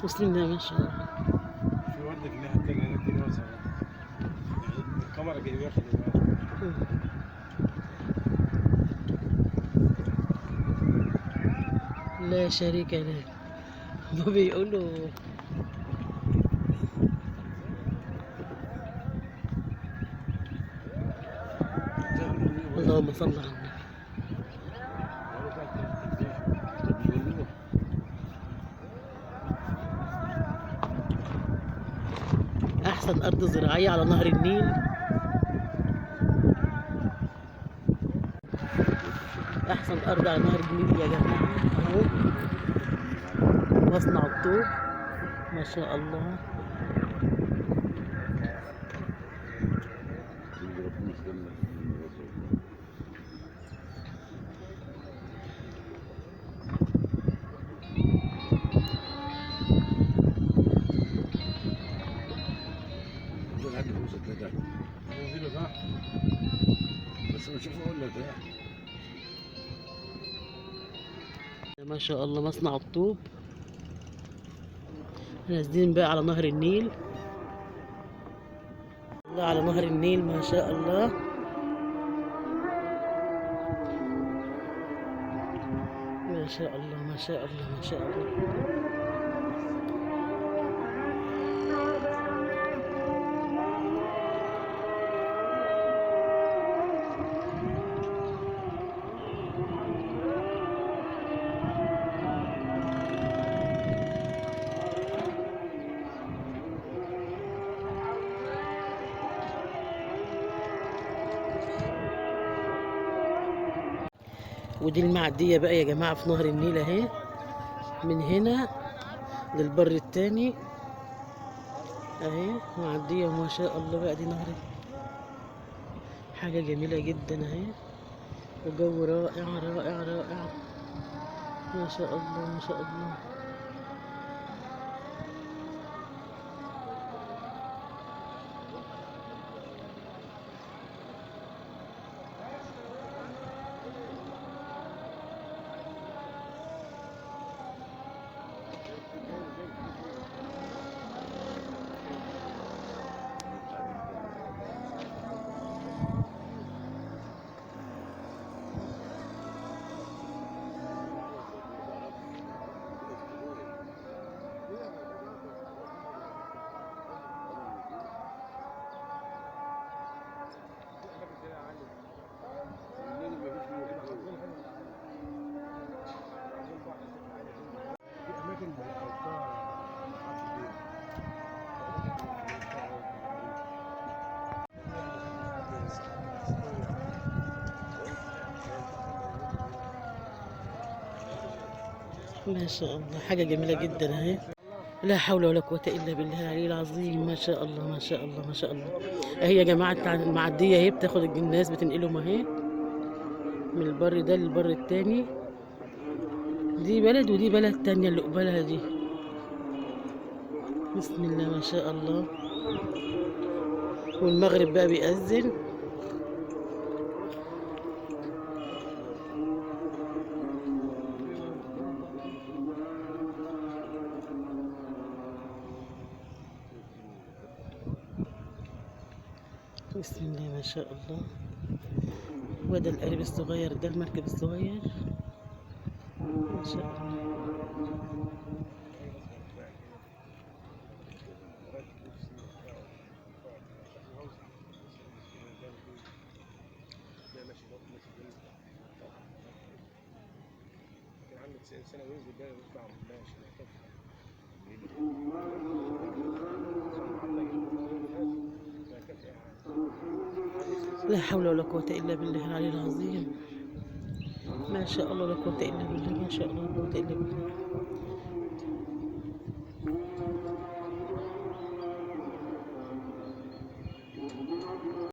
مسلم ده ما شاء الله. في ورد في الناحية التانية هناك دي واسعة. الكاميرا جايباها خلي بالك. لا شريك له. ما بيقولوا اللهم صل على النبي. أحسن أرض زراعية على نهر النيل. أحسن أرض على نهر النيل يا جماعة أهو. مصنع الطوب ما شاء الله. بس بشوفه اقول لك ما شاء الله مصنع الطوب. نازلين بقى على نهر النيل. الله على نهر النيل ما شاء الله. ما شاء الله ما شاء الله ما شاء الله. ودي المعدية بقى يا جماعة في نهر النيل اهي. من هنا للبر التاني اهي معدية وما شاء الله بقى. دي نهر حاجة جميلة جدا اهي. وجو رائع رائع رائع ما شاء الله ما شاء الله. ما شاء الله حاجة جميلة جدا اهي. لا حول ولا قوة إلا بالله العلي العظيم. ما شاء الله ما شاء الله ما شاء الله. اهي يا جماعة المعدية اهي بتاخد الناس بتنقلهم اهي من البر ده للبر التاني. دي بلد ودي بلد تانية اللي قبالها دي. بسم الله ما شاء الله. والمغرب بقى بيأذن. بسم الله ما شاء الله. وده القارب الصغير ده المركب الصغير ما شاء الله. لا حول ولا قوة إلا بالله العلي العظيم. ما شاء الله لا قوة إلا بالله. ما شاء الله لا قوة إلا بالله.